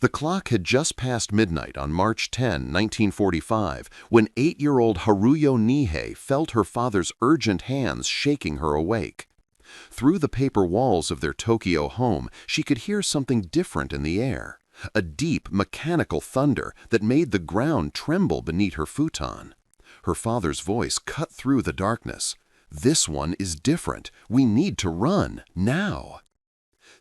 The clock had just passed midnight on March 10, 1945, when 8-year-old Haruyo Nihei felt her father's urgent hands shaking her awake. Through the paper walls of their Tokyo home, she could hear something different in the air, a deep, mechanical thunder that made the ground tremble beneath her futon. Her father's voice cut through the darkness. "This one is different. We need to run, now."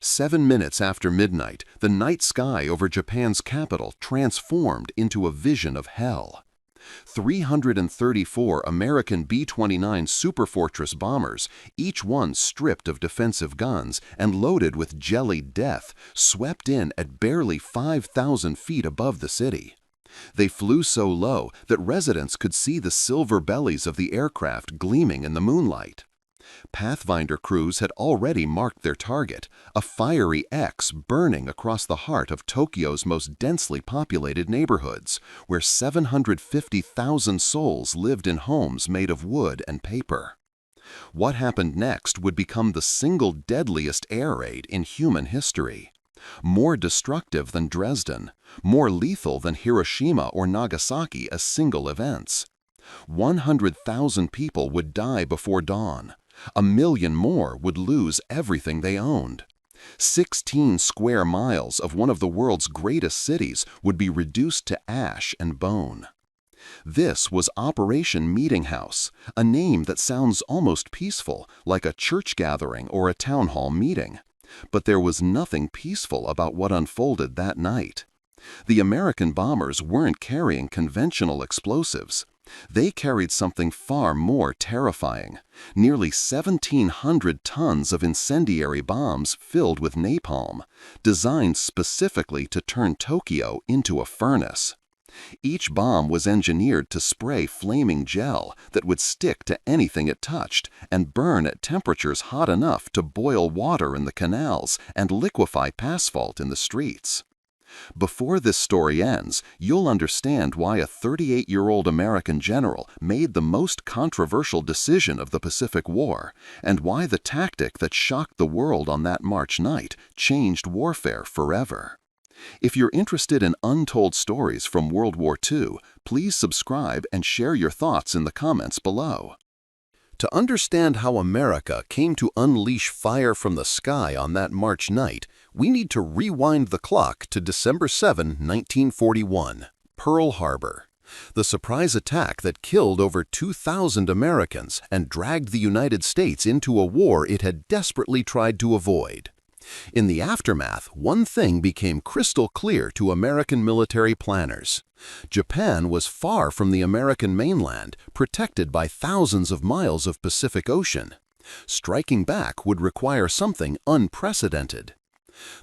7 minutes after midnight, the night sky over Japan's capital transformed into a vision of hell. 334 American B-29 Superfortress bombers, each one stripped of defensive guns and loaded with jellied death, swept in at barely 5,000 feet above the city. They flew so low that residents could see the silver bellies of the aircraft gleaming in the moonlight. Pathfinder crews had already marked their target, a fiery X burning across the heart of Tokyo's most densely populated neighborhoods, where 750,000 souls lived in homes made of wood and paper. What happened next would become the single deadliest air raid in human history. More destructive than Dresden, more lethal than Hiroshima or Nagasaki as single events. 100,000 people would die before dawn. 1 million more would lose everything they owned. 16 square miles of one of the world's greatest cities would be reduced to ash and bone. This was Operation Meeting House, a name that sounds almost peaceful, like a church gathering or a town hall meeting. But there was nothing peaceful about what unfolded that night. The American bombers weren't carrying conventional explosives. They carried something far more terrifying, nearly 1,700 tons of incendiary bombs filled with napalm, designed specifically to turn Tokyo into a furnace. Each bomb was engineered to spray flaming gel that would stick to anything it touched and burn at temperatures hot enough to boil water in the canals and liquefy asphalt in the streets. Before this story ends, you'll understand why a 38-year-old American general made the most controversial decision of the Pacific War, and why the tactic that shocked the world on that March night changed warfare forever. If you're interested in untold stories from World War II, please subscribe and share your thoughts in the comments below. To understand how America came to unleash fire from the sky on that March night, we need to rewind the clock to December 7, 1941, Pearl Harbor. The surprise attack that killed over 2,000 Americans and dragged the United States into a war it had desperately tried to avoid. In the aftermath, one thing became crystal clear to American military planners. Japan was far from the American mainland, protected by thousands of miles of Pacific Ocean. Striking back would require something unprecedented.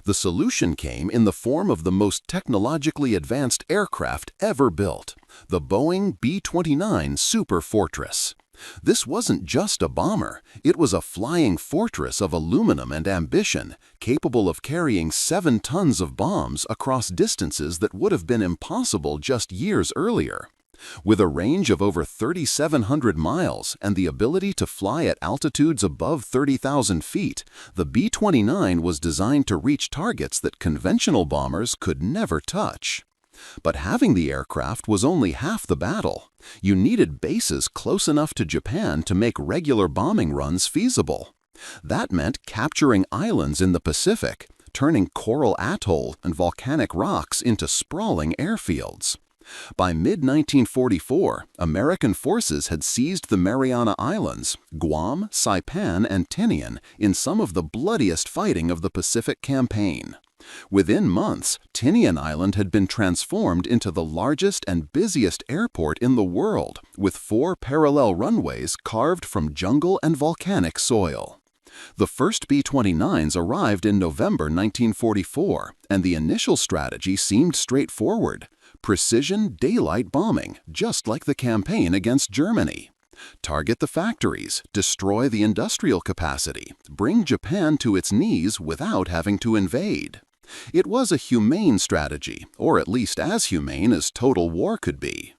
The solution came in the form of the most technologically advanced aircraft ever built, the Boeing B-29 Superfortress. This wasn't just a bomber, it was a flying fortress of aluminum and ambition, capable of carrying 7 tons of bombs across distances that would have been impossible just years earlier. With a range of over 3,700 miles and the ability to fly at altitudes above 30,000 feet, the B-29 was designed to reach targets that conventional bombers could never touch. But having the aircraft was only half the battle. You needed bases close enough to Japan to make regular bombing runs feasible. That meant capturing islands in the Pacific, turning coral atoll and volcanic rocks into sprawling airfields. By mid-1944, American forces had seized the Mariana Islands, Guam, Saipan, and Tinian in some of the bloodiest fighting of the Pacific Campaign. Within months, Tinian Island had been transformed into the largest and busiest airport in the world, with 4 parallel runways carved from jungle and volcanic soil. The first B-29s arrived in November 1944, and the initial strategy seemed straightforward: precision daylight bombing, just like the campaign against Germany. Target the factories, destroy the industrial capacity, bring Japan to its knees without having to invade. It was a humane strategy, or at least as humane as total war could be.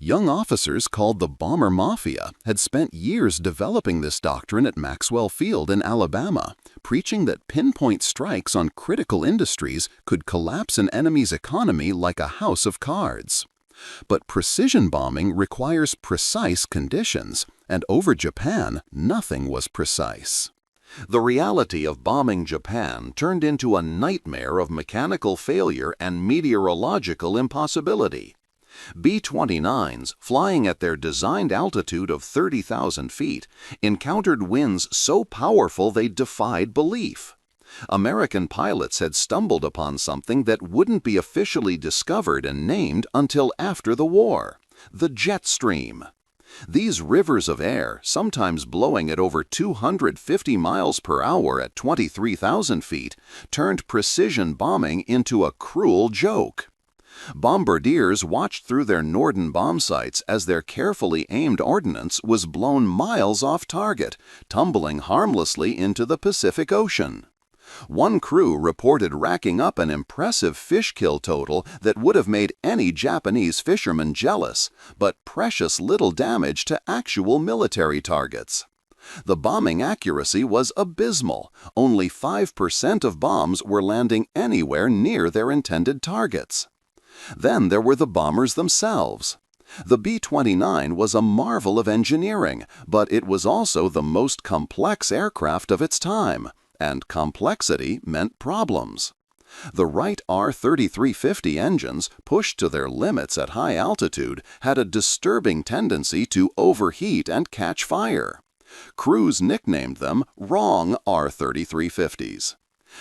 Young officers called the Bomber Mafia had spent years developing this doctrine at Maxwell Field in Alabama, preaching that pinpoint strikes on critical industries could collapse an enemy's economy like a house of cards. But precision bombing requires precise conditions, and over Japan, nothing was precise. The reality of bombing Japan turned into a nightmare of mechanical failure and meteorological impossibility. B-29s, flying at their designed altitude of 30,000 feet, encountered winds so powerful they defied belief. American pilots had stumbled upon something that wouldn't be officially discovered and named until after the war: the jet stream. These rivers of air, sometimes blowing at over 250 miles per hour at 23,000 feet, turned precision bombing into a cruel joke. Bombardiers watched through their Norden bomb sights as their carefully aimed ordnance was blown miles off target, tumbling harmlessly into the Pacific Ocean. One crew reported racking up an impressive fish kill total that would have made any Japanese fisherman jealous, but precious little damage to actual military targets. The bombing accuracy was abysmal. Only 5% of bombs were landing anywhere near their intended targets. Then there were the bombers themselves. The B-29 was a marvel of engineering, but it was also the most complex aircraft of its time. And complexity meant problems. The Wright R-3350 engines, pushed to their limits at high altitude, had a disturbing tendency to overheat and catch fire. Crews nicknamed them wrong R-3350s.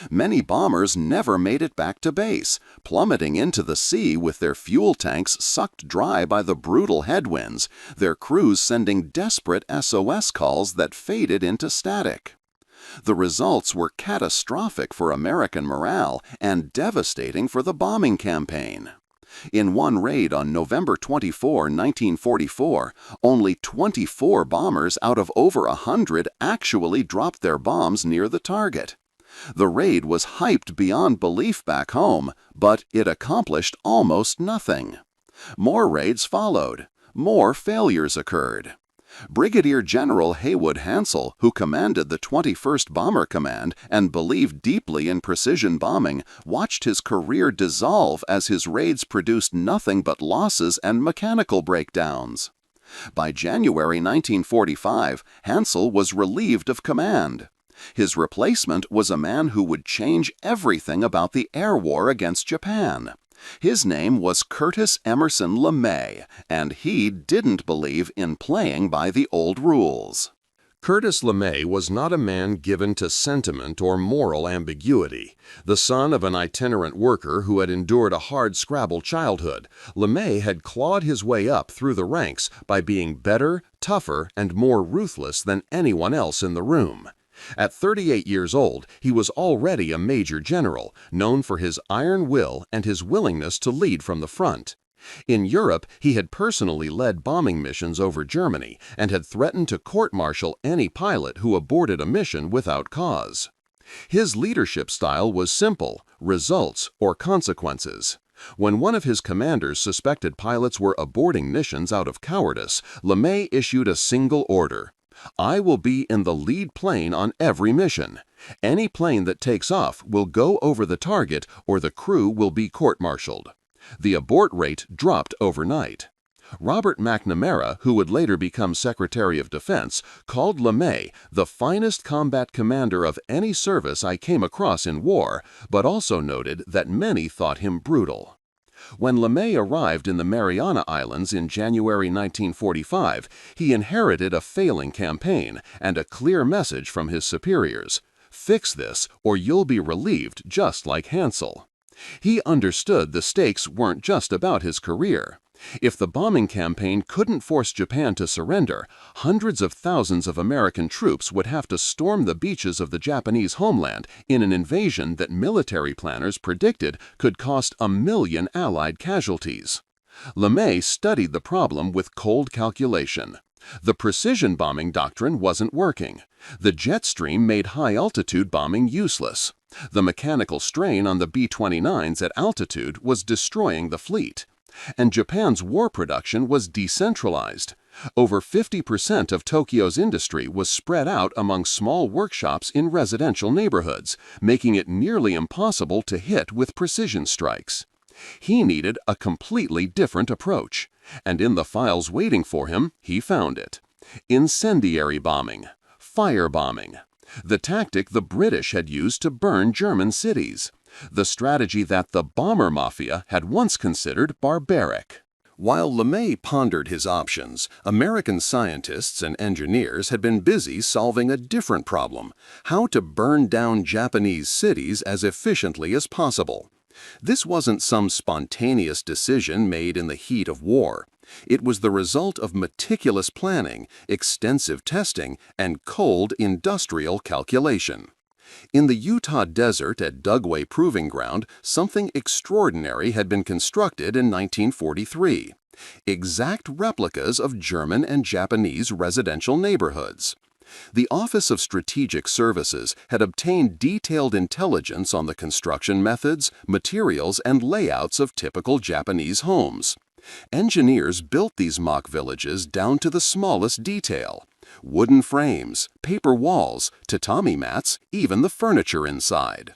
Many bombers never made it back to base, plummeting into the sea with their fuel tanks sucked dry by the brutal headwinds, their crews sending desperate SOS calls that faded into static. The results were catastrophic for American morale and devastating for the bombing campaign. In one raid on November 24, 1944, only 24 bombers out of over 100 actually dropped their bombs near the target. The raid was hyped beyond belief back home, but it accomplished almost nothing. More raids followed. More failures occurred. Brigadier General Haywood Hansell, who commanded the 21st Bomber Command and believed deeply in precision bombing, watched his career dissolve as his raids produced nothing but losses and mechanical breakdowns. By January 1945, Hansell was relieved of command. His replacement was a man who would change everything about the air war against Japan. His name was Curtis Emerson LeMay, and he didn't believe in playing by the old rules. Curtis LeMay was not a man given to sentiment or moral ambiguity. The son of an itinerant worker who had endured a hard-scrabble childhood, LeMay had clawed his way up through the ranks by being better, tougher, and more ruthless than anyone else in the room. At 38 years old, he was already a major general, known for his iron will and his willingness to lead from the front. In Europe, he had personally led bombing missions over Germany and had threatened to court-martial any pilot who aborted a mission without cause. His leadership style was simple: results or consequences. When one of his commanders suspected pilots were aborting missions out of cowardice, LeMay issued a single order: "I will be in the lead plane on every mission. Any plane that takes off will go over the target or the crew will be court-martialed." The abort rate dropped overnight. Robert McNamara, who would later become Secretary of Defense, called LeMay the finest combat commander of any service I came across in war, but also noted that many thought him brutal. When LeMay arrived in the Mariana Islands in January 1945, he inherited a failing campaign and a clear message from his superiors: "Fix this, or you'll be relieved just like Hansell." He understood the stakes weren't just about his career. If the bombing campaign couldn't force Japan to surrender, hundreds of thousands of American troops would have to storm the beaches of the Japanese homeland in an invasion that military planners predicted could cost 1 million Allied casualties. LeMay studied the problem with cold calculation. The precision bombing doctrine wasn't working. The jet stream made high-altitude bombing useless. The mechanical strain on the B-29s at altitude was destroying the fleet. And Japan's war production was decentralized. Over 50% of Tokyo's industry was spread out among small workshops in residential neighborhoods, making it nearly impossible to hit with precision strikes. He needed a completely different approach, and in the files waiting for him, he found it. Incendiary bombing, firebombing, the tactic the British had used to burn German cities, the strategy that the bomber mafia had once considered barbaric. While LeMay pondered his options, American scientists and engineers had been busy solving a different problem: how to burn down Japanese cities as efficiently as possible. This wasn't some spontaneous decision made in the heat of war. It was the result of meticulous planning, extensive testing, and cold industrial calculation. In the Utah desert at Dugway Proving Ground, something extraordinary had been constructed in 1943. Exact replicas of German and Japanese residential neighborhoods. The Office of Strategic Services had obtained detailed intelligence on the construction methods, materials, and layouts of typical Japanese homes. Engineers built these mock villages down to the smallest detail. Wooden frames, paper walls, tatami mats, even the furniture inside.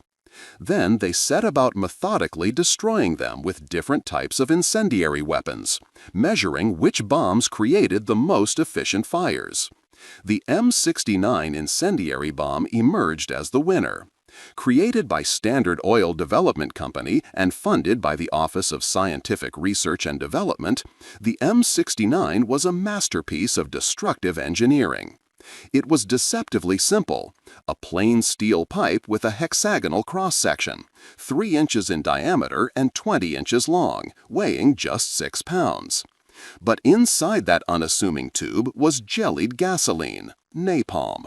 Then they set about methodically destroying them with different types of incendiary weapons, measuring which bombs created the most efficient fires. The M69 incendiary bomb emerged as the winner. Created by Standard Oil Development Company and funded by the Office of Scientific Research and Development, the M69 was a masterpiece of destructive engineering. It was deceptively simple: a plain steel pipe with a hexagonal cross-section, 3 inches in diameter and 20 inches long, weighing just 6 pounds. But inside that unassuming tube was jellied gasoline, napalm.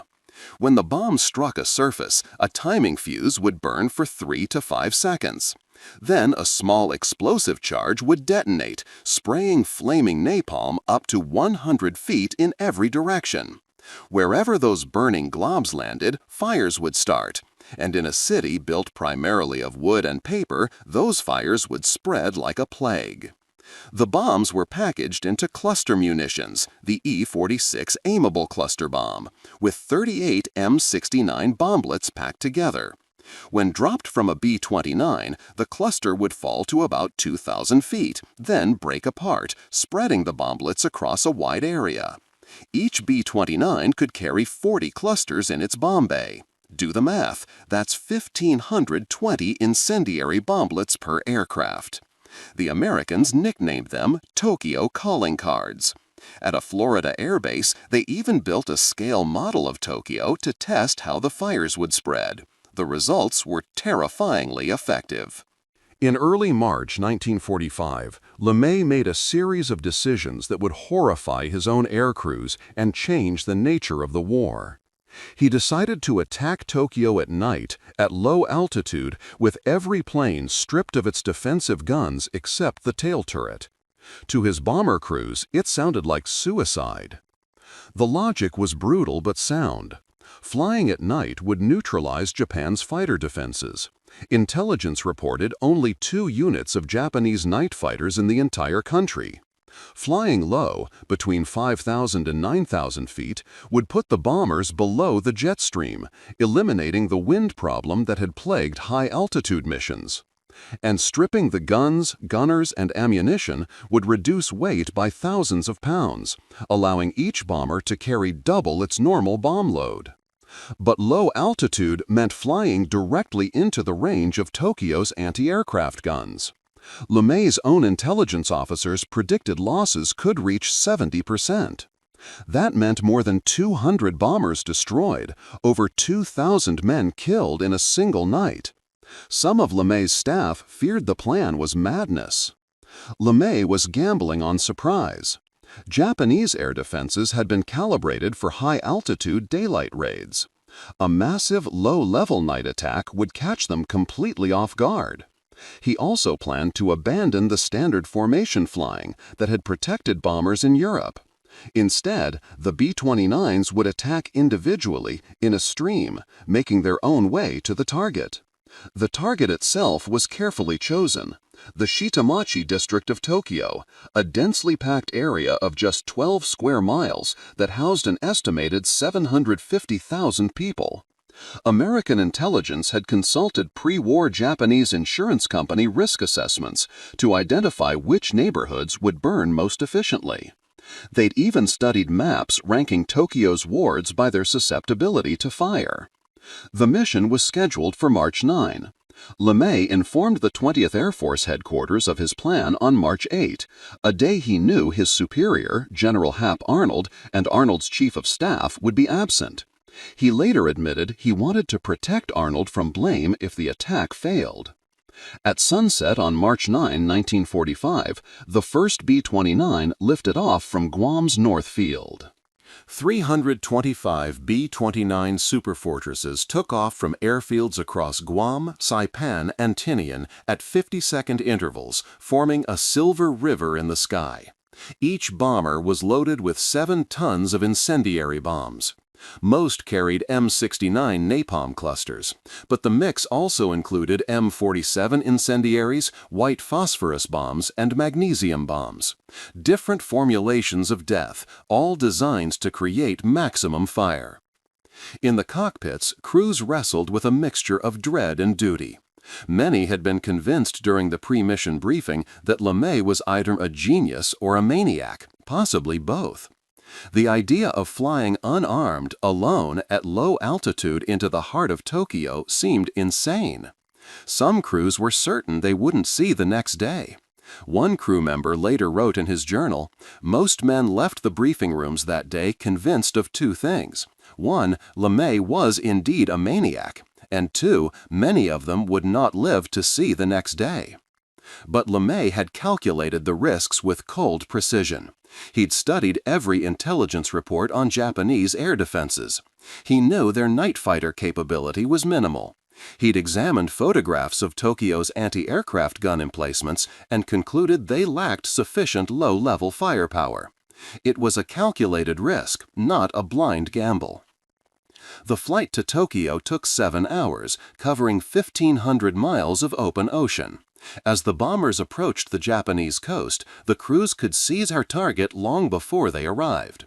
When the bomb struck a surface, a timing fuse would burn for 3 to 5 seconds. Then a small explosive charge would detonate, spraying flaming napalm up to 100 feet in every direction. Wherever those burning globs landed, fires would start, and in a city built primarily of wood and paper, those fires would spread like a plague. The bombs were packaged into cluster munitions, the E-46 aimable cluster bomb, with 38 M69 bomblets packed together. When dropped from a B-29, the cluster would fall to about 2,000 feet, then break apart, spreading the bomblets across a wide area. Each B-29 could carry 40 clusters in its bomb bay. Do the math, that's 1,520 incendiary bomblets per aircraft. The Americans nicknamed them Tokyo calling cards. At a Florida airbase, they even built a scale model of Tokyo to test how the fires would spread. The results were terrifyingly effective. In early March 1945, LeMay made a series of decisions that would horrify his own air crews and change the nature of the war. He decided to attack Tokyo at night, at low altitude, with every plane stripped of its defensive guns except the tail turret. To his bomber crews, it sounded like suicide. The logic was brutal but sound. Flying at night would neutralize Japan's fighter defenses. Intelligence reported only 2 units of Japanese night fighters in the entire country. Flying low, between 5,000 and 9,000 feet, would put the bombers below the jet stream, eliminating the wind problem that had plagued high-altitude missions. And stripping the guns, gunners, and ammunition would reduce weight by thousands of pounds, allowing each bomber to carry double its normal bomb load. But low altitude meant flying directly into the range of Tokyo's anti-aircraft guns. LeMay's own intelligence officers predicted losses could reach 70%. That meant more than 200 bombers destroyed, over 2,000 men killed in a single night. Some of LeMay's staff feared the plan was madness. LeMay was gambling on surprise. Japanese air defenses had been calibrated for high-altitude daylight raids. A massive low-level night attack would catch them completely off guard. He also planned to abandon the standard formation flying that had protected bombers in Europe. Instead, the B-29s would attack individually in a stream, making their own way to the target. The target itself was carefully chosen: the Shitamachi district of Tokyo, a densely packed area of just 12 square miles that housed an estimated 750,000 people. American intelligence had consulted pre-war Japanese insurance company risk assessments to identify which neighborhoods would burn most efficiently. They'd even studied maps ranking Tokyo's wards by their susceptibility to fire. The mission was scheduled for March 9. LeMay informed the 20th Air Force Headquarters of his plan on March 8, a day he knew his superior, General Hap Arnold, and Arnold's chief of staff would be absent. He later admitted he wanted to protect Arnold from blame if the attack failed. At sunset on March 9, 1945, the first B-29 lifted off from Guam's North Field. 325 B-29 superfortresses took off from airfields across Guam, Saipan, and Tinian at 50-second intervals, forming a silver river in the sky. Each bomber was loaded with 7 tons of incendiary bombs. Most carried M69 napalm clusters, but the mix also included M47 incendiaries, white phosphorus bombs, and magnesium bombs. Different formulations of death, all designed to create maximum fire. In the cockpits, crews wrestled with a mixture of dread and duty. Many had been convinced during the pre-mission briefing that LeMay was either a genius or a maniac, possibly both. The idea of flying unarmed, alone, at low altitude into the heart of Tokyo seemed insane. Some crews were certain they wouldn't see the next day. One crew member later wrote in his journal, "Most men left the briefing rooms that day convinced of 2 things. 1, LeMay was indeed a maniac, and 2, many of them would not live to see the next day." But LeMay had calculated the risks with cold precision. He'd studied every intelligence report on Japanese air defenses. He knew their night fighter capability was minimal. He'd examined photographs of Tokyo's anti-aircraft gun emplacements and concluded they lacked sufficient low-level firepower. It was a calculated risk, not a blind gamble. The flight to Tokyo took 7 hours, covering 1,500 miles of open ocean. As the bombers approached the Japanese coast, the crews could seize her target long before they arrived.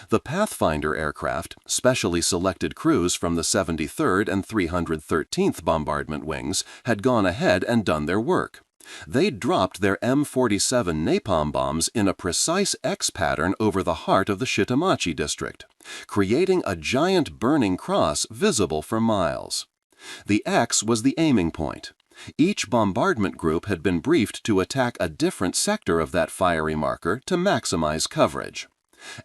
The Pathfinder aircraft, specially selected crews from the 73rd and 313th Bombardment Wings, had gone ahead and done their work. They'd dropped their M47 napalm bombs in a precise X pattern over the heart of the Shitamachi district, creating a giant burning cross visible for miles. The X was the aiming point. Each bombardment group had been briefed to attack a different sector of that fiery marker to maximize coverage.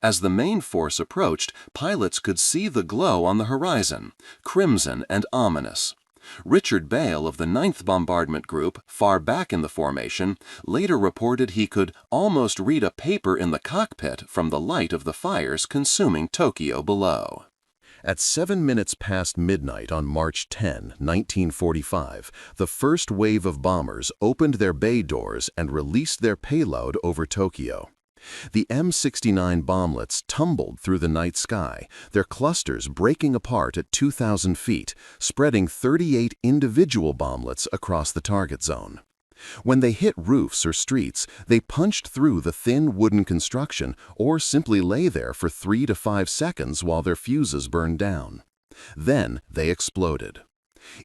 As the main force approached, pilots could see the glow on the horizon, crimson and ominous. Richard Bale of the 9th Bombardment Group, far back in the formation, later reported he could almost read a paper in the cockpit from the light of the fires consuming Tokyo below. At 7 minutes past midnight on March 10, 1945, the first wave of bombers opened their bay doors and released their payload over Tokyo. The M69 bomblets tumbled through the night sky, their clusters breaking apart at 2,000 feet, spreading 38 individual bomblets across the target zone. When they hit roofs or streets, they punched through the thin wooden construction or simply lay there for 3 to 5 seconds while their fuses burned down. Then they exploded.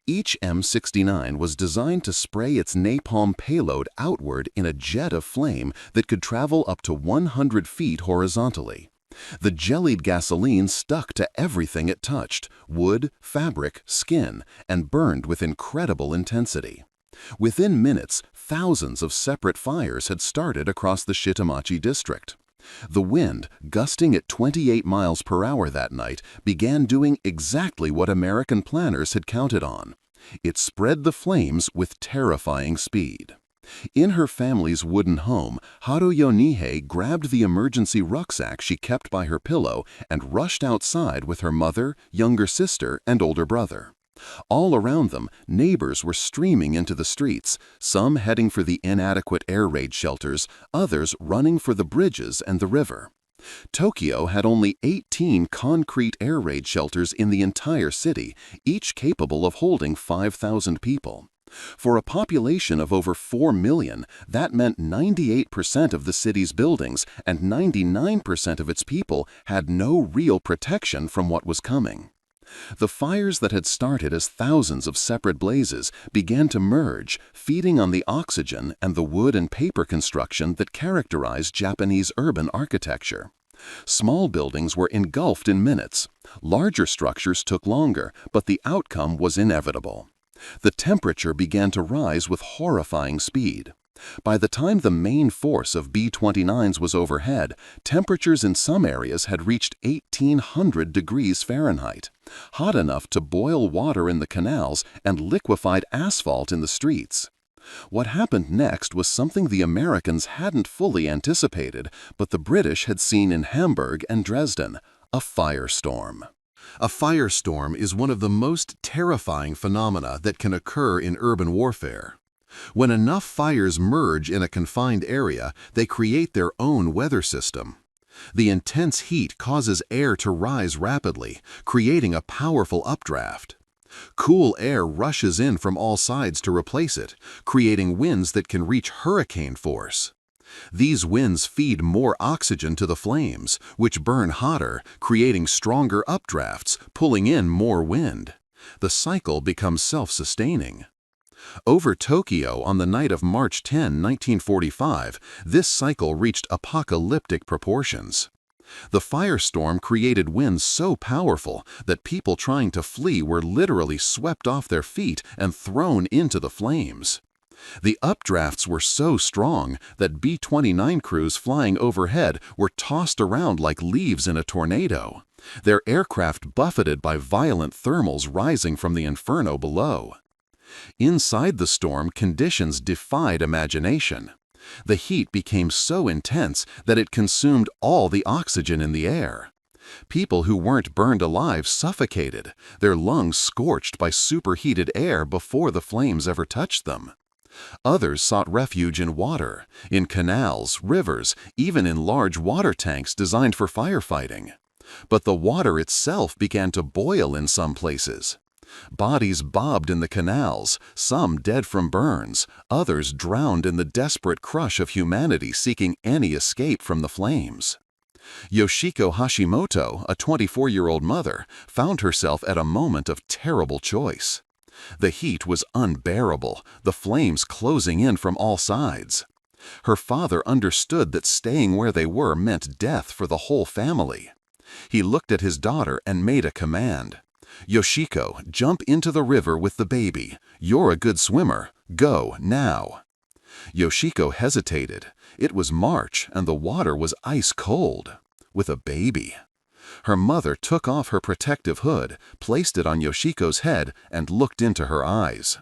Each M69 was designed to spray its napalm payload outward in a jet of flame that could travel up to 100 feet horizontally. The jellied gasoline stuck to everything it touched: wood, fabric, skin, and burned with incredible intensity. Within minutes, thousands of separate fires had started across the Shitamachi district. The wind, gusting at 28 miles per hour that night, began doing exactly what American planners had counted on. It spread the flames with terrifying speed. In her family's wooden home, Haruyo Nihei grabbed the emergency rucksack she kept by her pillow and rushed outside with her mother, younger sister, and older brother. All around them, neighbors were streaming into the streets, some heading for the inadequate air raid shelters, others running for the bridges and the river. Tokyo had only 18 concrete air raid shelters in the entire city, each capable of holding 5,000 people. For a population of over 4 million, that meant 98% of the city's buildings and 99% of its people had no real protection from what was coming. The fires that had started as thousands of separate blazes began to merge, feeding on the oxygen and the wood and paper construction that characterized Japanese urban architecture. Small buildings were engulfed in minutes. Larger structures took longer, but the outcome was inevitable. The temperature began to rise with horrifying speed. By the time the main force of B-29s was overhead, temperatures in some areas had reached 1,800 degrees Fahrenheit, hot enough to boil water in the canals and liquefied asphalt in the streets. What happened next was something the Americans hadn't fully anticipated, but the British had seen in Hamburg and Dresden: a firestorm. A firestorm is one of the most terrifying phenomena that can occur in urban warfare. When enough fires merge in a confined area, they create their own weather system. The intense heat causes air to rise rapidly, creating a powerful updraft. Cool air rushes in from all sides to replace it, creating winds that can reach hurricane force. These winds feed more oxygen to the flames, which burn hotter, creating stronger updrafts, pulling in more wind. The cycle becomes self-sustaining. Over Tokyo on the night of March 10, 1945, this cycle reached apocalyptic proportions. The firestorm created winds so powerful that people trying to flee were literally swept off their feet and thrown into the flames. The updrafts were so strong that B-29 crews flying overhead were tossed around like leaves in a tornado, their aircraft buffeted by violent thermals rising from the inferno below. Inside the storm, conditions defied imagination. The heat became so intense that it consumed all the oxygen in the air. People who weren't burned alive suffocated, their lungs scorched by superheated air before the flames ever touched them. Others sought refuge in water, in canals, rivers, even in large water tanks designed for firefighting. But the water itself began to boil in some places. Bodies bobbed in the canals, some dead from burns, others drowned in the desperate crush of humanity seeking any escape from the flames. Yoshiko Hashimoto, a 24-year-old mother, found herself at a moment of terrible choice. The heat was unbearable, the flames closing in from all sides. Her father understood that staying where they were meant death for the whole family. He looked at his daughter and made a command. "Yoshiko, jump into the river with the baby. You're a good swimmer. Go, now." Yoshiko hesitated. It was March, and the water was ice cold. With a baby. Her mother took off her protective hood, placed it on Yoshiko's head, and looked into her eyes.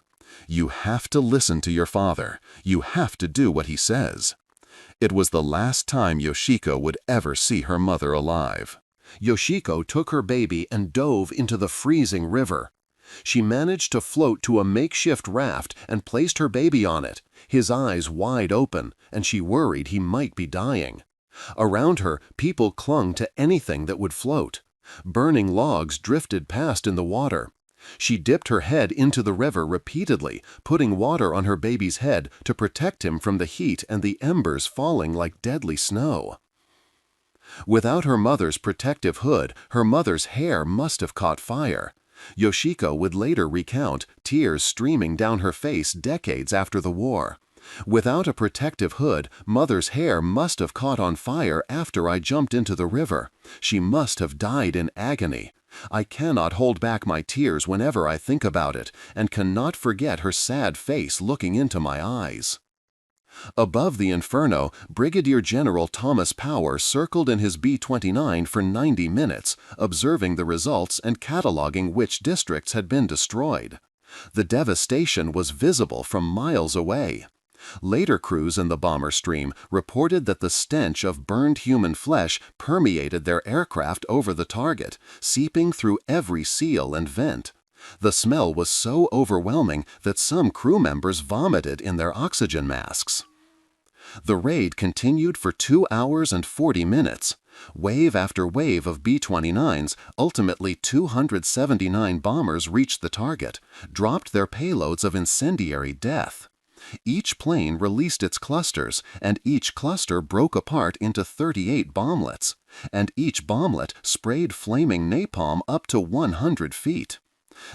"You have to listen to your father. You have to do what he says." It was the last time Yoshiko would ever see her mother alive. Yoshiko took her baby and dove into the freezing river. She managed to float to a makeshift raft and placed her baby on it, his eyes wide open, and she worried he might be dying. Around her, people clung to anything that would float. Burning logs drifted past in the water. She dipped her head into the river repeatedly, putting water on her baby's head to protect him from the heat and the embers falling like deadly snow. Without her mother's protective hood, her mother's hair must have caught fire. Yoshiko would later recount, tears streaming down her face decades after the war. "Without a protective hood, Mother's hair must have caught on fire after I jumped into the river. She must have died in agony. I cannot hold back my tears whenever I think about it, and cannot forget her sad face looking into my eyes." Above the inferno, Brigadier General Thomas Power circled in his B-29 for 90 minutes, observing the results and cataloging which districts had been destroyed. The devastation was visible from miles away. Later crews in the bomber stream reported that the stench of burned human flesh permeated their aircraft over the target, seeping through every seal and vent. The smell was so overwhelming that some crew members vomited in their oxygen masks. The raid continued for 2 hours and 40 minutes. Wave after wave of B-29s, ultimately 279 bombers reached the target, dropped their payloads of incendiary death. Each plane released its clusters, and each cluster broke apart into 38 bomblets, and each bomblet sprayed flaming napalm up to 100 feet.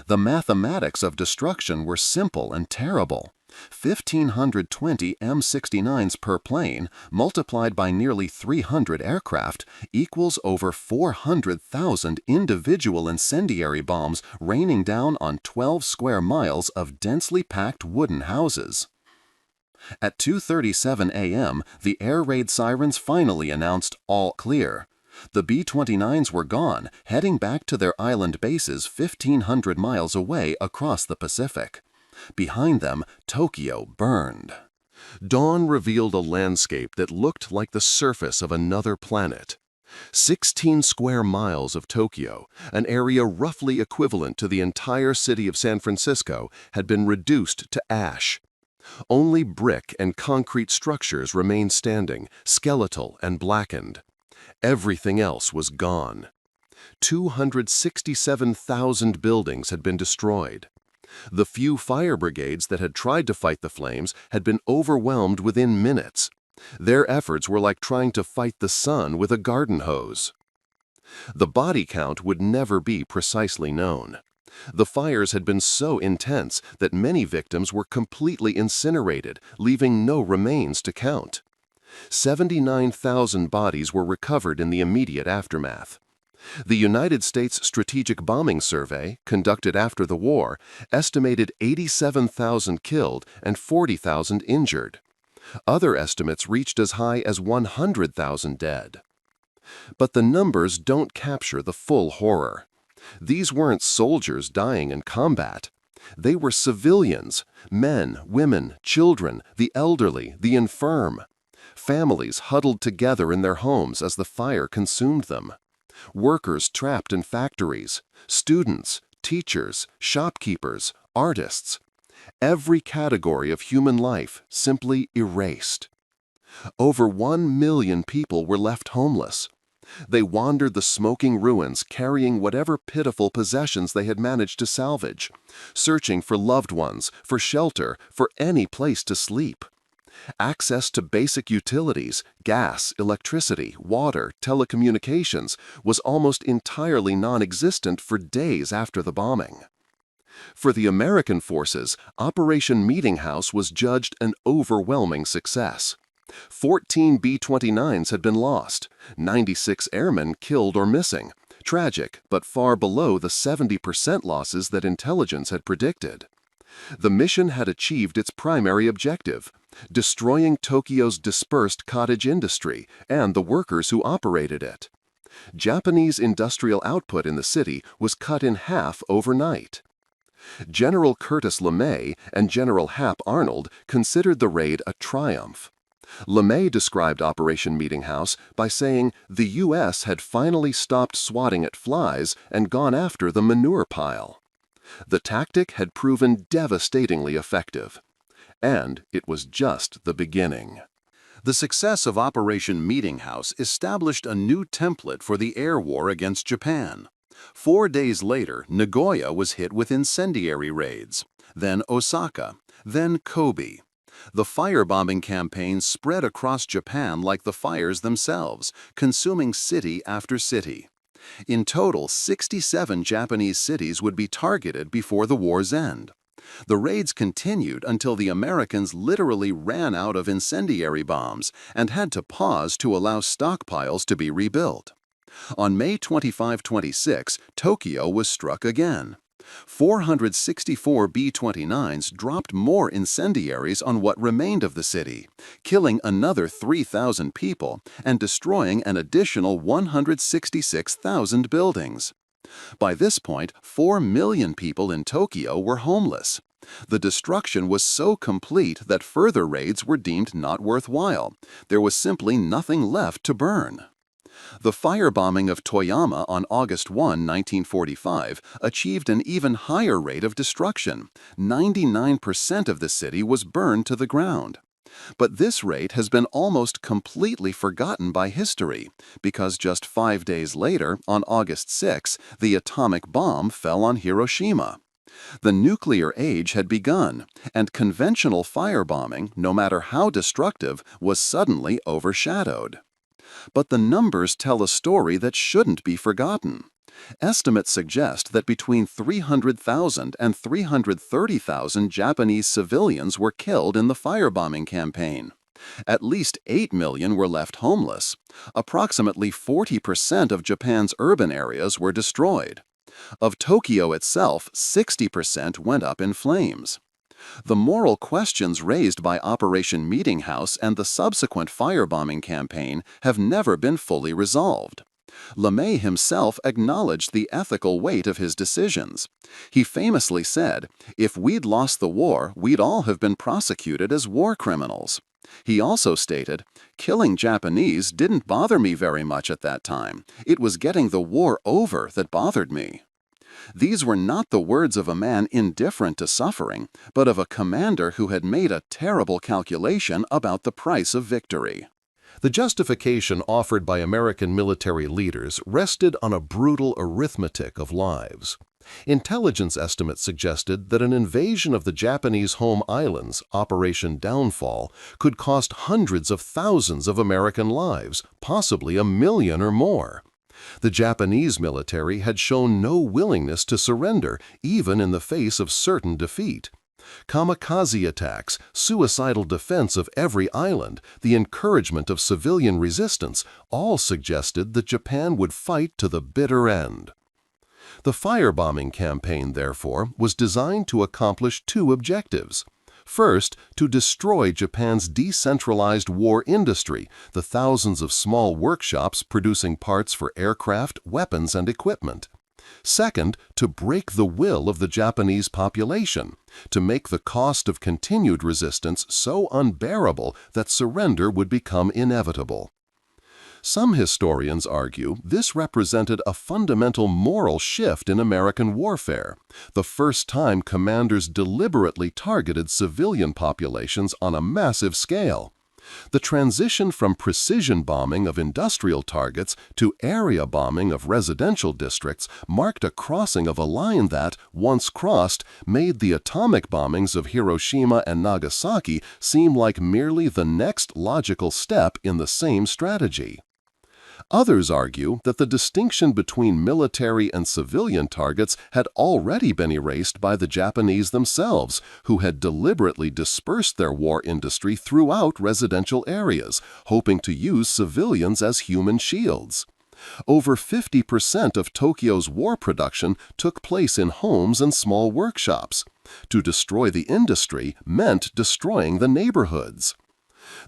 The mathematics of destruction were simple and terrible. 1,520 M69s per plane, multiplied by nearly 300 aircraft, equals over 400,000 individual incendiary bombs raining down on 12 square miles of densely packed wooden houses. At 2:37 a.m., the air raid sirens finally announced all clear. The B-29s were gone, heading back to their island bases 1,500 miles away across the Pacific. Behind them, Tokyo burned. Dawn revealed a landscape that looked like the surface of another planet. 16 square miles of Tokyo, an area roughly equivalent to the entire city of San Francisco, had been reduced to ash. Only brick and concrete structures remained standing, skeletal and blackened. Everything else was gone. 267,000 buildings had been destroyed. The few fire brigades that had tried to fight the flames had been overwhelmed within minutes. Their efforts were like trying to fight the sun with a garden hose. The body count would never be precisely known. The fires had been so intense that many victims were completely incinerated, leaving no remains to count. 79,000 bodies were recovered in the immediate aftermath. The United States Strategic Bombing Survey, conducted after the war, estimated 87,000 killed and 40,000 injured. Other estimates reached as high as 100,000 dead. But the numbers don't capture the full horror. These weren't soldiers dying in combat. They were civilians, men, women, children, the elderly, the infirm. Families huddled together in their homes as the fire consumed them. Workers trapped in factories, students, teachers, shopkeepers, artists. Every category of human life simply erased. Over 1 million people were left homeless. They wandered the smoking ruins carrying whatever pitiful possessions they had managed to salvage, searching for loved ones, for shelter, for any place to sleep. Access to basic utilities, gas, electricity, water, telecommunications, was almost entirely non-existent for days after the bombing. For the American forces, Operation Meeting House was judged an overwhelming success. 14 B-29s had been lost, 96 airmen killed or missing, tragic but far below the 70% losses that intelligence had predicted. The mission had achieved its primary objective, destroying Tokyo's dispersed cottage industry and the workers who operated it. Japanese industrial output in the city was cut in half overnight. General Curtis LeMay and General Hap Arnold considered the raid a triumph. LeMay described Operation Meeting House by saying the U.S. had finally stopped swatting at flies and gone after the manure pile. The tactic had proven devastatingly effective. And it was just the beginning. The success of Operation Meeting House established a new template for the air war against Japan. 4 days later, Nagoya was hit with incendiary raids, then Osaka, then Kobe. The firebombing campaign spread across Japan like the fires themselves, consuming city after city. In total, 67 Japanese cities would be targeted before the war's end. The raids continued until the Americans literally ran out of incendiary bombs and had to pause to allow stockpiles to be rebuilt. On May 25-26, Tokyo was struck again. 464 B-29s dropped more incendiaries on what remained of the city, killing another 3,000 people and destroying an additional 166,000 buildings. By this point, 4 million people in Tokyo were homeless. The destruction was so complete that further raids were deemed not worthwhile. There was simply nothing left to burn. The firebombing of Toyama on August 1, 1945, achieved an even higher rate of destruction. 99% of the city was burned to the ground. But this rate has been almost completely forgotten by history, because just 5 days later, on August 6, the atomic bomb fell on Hiroshima. The nuclear age had begun, and conventional firebombing, no matter how destructive, was suddenly overshadowed. But the numbers tell a story that shouldn't be forgotten. Estimates suggest that between 300,000 and 330,000 Japanese civilians were killed in the firebombing campaign. At least 8 million were left homeless. Approximately 40% of Japan's urban areas were destroyed. Of Tokyo itself, 60% went up in flames. The moral questions raised by Operation Meeting House and the subsequent firebombing campaign have never been fully resolved. LeMay himself acknowledged the ethical weight of his decisions. He famously said, "If we'd lost the war, we'd all have been prosecuted as war criminals." He also stated, "Killing Japanese didn't bother me very much at that time. It was getting the war over that bothered me." These were not the words of a man indifferent to suffering, but of a commander who had made a terrible calculation about the price of victory. The justification offered by American military leaders rested on a brutal arithmetic of lives. Intelligence estimates suggested that an invasion of the Japanese home islands, Operation Downfall, could cost hundreds of thousands of American lives, possibly 1 million or more. The Japanese military had shown no willingness to surrender, even in the face of certain defeat. Kamikaze attacks, suicidal defense of every island, the encouragement of civilian resistance, all suggested that Japan would fight to the bitter end. The firebombing campaign, therefore, was designed to accomplish two objectives. First, to destroy Japan's decentralized war industry, the thousands of small workshops producing parts for aircraft, weapons, and equipment. Second, to break the will of the Japanese population, to make the cost of continued resistance so unbearable that surrender would become inevitable. Some historians argue this represented a fundamental moral shift in American warfare, the first time commanders deliberately targeted civilian populations on a massive scale. The transition from precision bombing of industrial targets to area bombing of residential districts marked a crossing of a line that, once crossed, made the atomic bombings of Hiroshima and Nagasaki seem like merely the next logical step in the same strategy. Others argue that the distinction between military and civilian targets had already been erased by the Japanese themselves, who had deliberately dispersed their war industry throughout residential areas, hoping to use civilians as human shields. Over 50% of Tokyo's war production took place in homes and small workshops. To destroy the industry meant destroying the neighborhoods.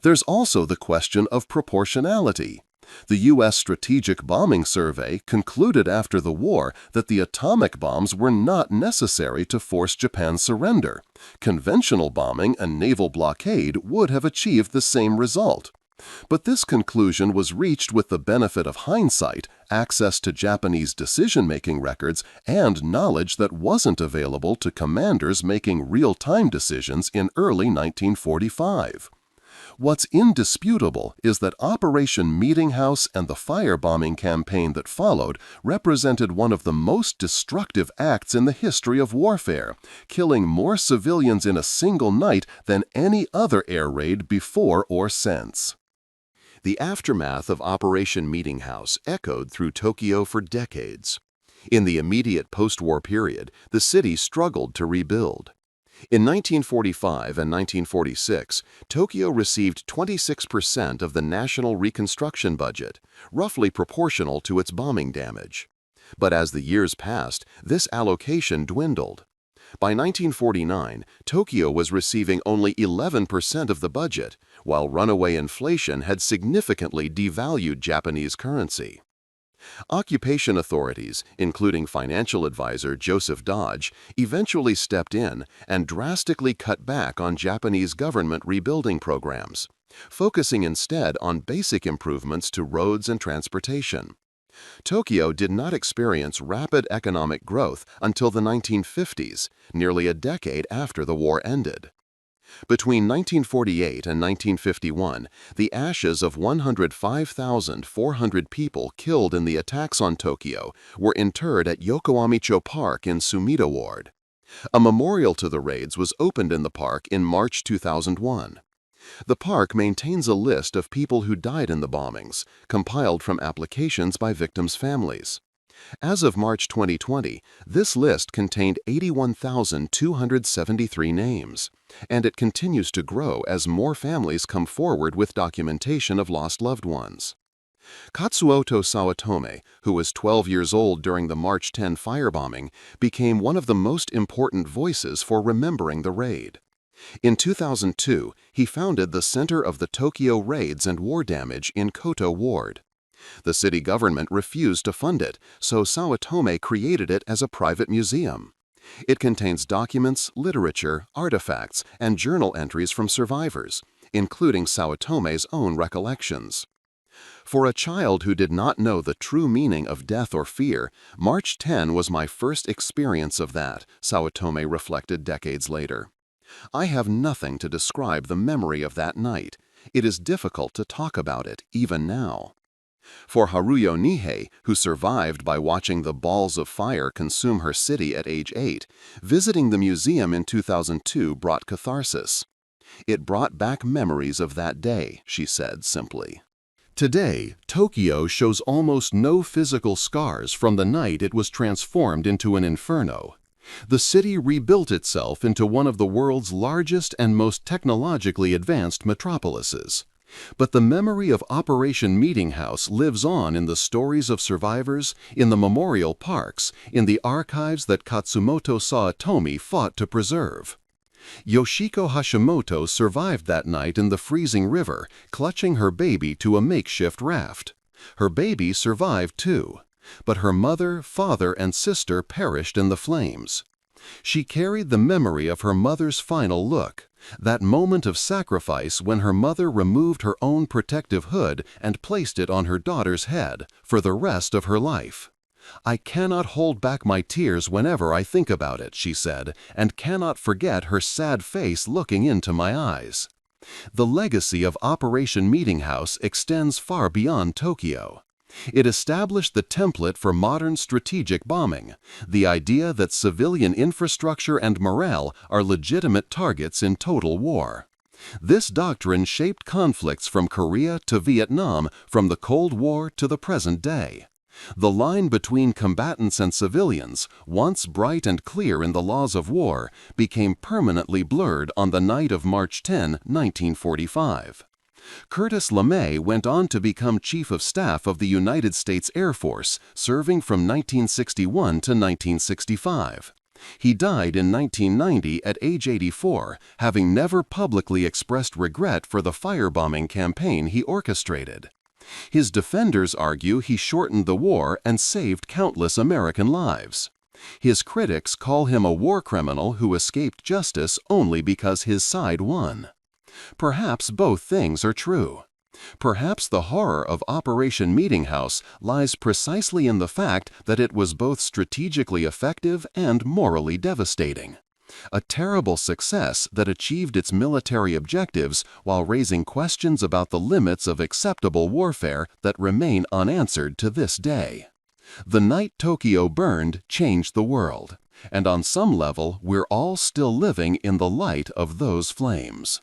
There's also the question of proportionality. The U.S. Strategic Bombing Survey concluded after the war that the atomic bombs were not necessary to force Japan's surrender. Conventional bombing and naval blockade would have achieved the same result. But this conclusion was reached with the benefit of hindsight, access to Japanese decision-making records, and knowledge that wasn't available to commanders making real-time decisions in early 1945. What's indisputable is that Operation Meeting House and the firebombing campaign that followed represented one of the most destructive acts in the history of warfare, killing more civilians in a single night than any other air raid before or since. The aftermath of Operation Meeting House echoed through Tokyo for decades. In the immediate post-war period, the city struggled to rebuild. In 1945 and 1946, Tokyo received 26% of the national reconstruction budget, roughly proportional to its bombing damage. But as the years passed, this allocation dwindled. By 1949, Tokyo was receiving only 11% of the budget, while runaway inflation had significantly devalued Japanese currency. Occupation authorities, including financial advisor Joseph Dodge, eventually stepped in and drastically cut back on Japanese government rebuilding programs, focusing instead on basic improvements to roads and transportation. Tokyo did not experience rapid economic growth until the 1950s, nearly a decade after the war ended. Between 1948 and 1951, the ashes of 105,400 people killed in the attacks on Tokyo were interred at Yokoamicho Park in Sumida Ward. A memorial to the raids was opened in the park in March 2001. The park maintains a list of people who died in the bombings, compiled from applications by victims' families. As of March 2020, this list contained 81,273 names, and it continues to grow as more families come forward with documentation of lost loved ones. Katsuoto Sawatome, who was 12 years old during the March 10 firebombing, became one of the most important voices for remembering the raid. In 2002, he founded the Center of the Tokyo Raids and War Damage in Koto Ward. The city government refused to fund it, so Sawatome created it as a private museum. It contains documents, literature, artifacts, and journal entries from survivors, including Sawatome's own recollections. For a child who did not know the true meaning of death or fear, March 10 was my first experience of that, Sawatome reflected decades later. I have nothing to describe the memory of that night. It is difficult to talk about it, even now. For Haruyo Nihei, who survived by watching the balls of fire consume her city at age 8, visiting the museum in 2002 brought catharsis. It brought back memories of that day, she said simply. Today, Tokyo shows almost no physical scars from the night it was transformed into an inferno. The city rebuilt itself into one of the world's largest and most technologically advanced metropolises. But the memory of Operation Meeting House lives on in the stories of survivors, in the memorial parks, in the archives that Katsumoto Sawatome fought to preserve. Yoshiko Hashimoto survived that night in the freezing river, clutching her baby to a makeshift raft. Her baby survived too, but her mother, father, and sister perished in the flames. She carried the memory of her mother's final look, that moment of sacrifice when her mother removed her own protective hood and placed it on her daughter's head for the rest of her life. "I cannot hold back my tears whenever I think about it," she said, "and cannot forget her sad face looking into my eyes." The legacy of Operation Meeting House extends far beyond Tokyo. It established the template for modern strategic bombing, the idea that civilian infrastructure and morale are legitimate targets in total war. This doctrine shaped conflicts from Korea to Vietnam, from the Cold War to the present day. The line between combatants and civilians, once bright and clear in the laws of war, became permanently blurred on the night of March 10, 1945. Curtis LeMay went on to become Chief of Staff of the United States Air Force, serving from 1961 to 1965. He died in 1990 at age 84, having never publicly expressed regret for the firebombing campaign he orchestrated. His defenders argue he shortened the war and saved countless American lives. His critics call him a war criminal who escaped justice only because his side won. Perhaps both things are true. Perhaps the horror of Operation Meeting House lies precisely in the fact that it was both strategically effective and morally devastating. A terrible success that achieved its military objectives while raising questions about the limits of acceptable warfare that remain unanswered to this day. The night Tokyo burned changed the world, and on some level we're all still living in the light of those flames.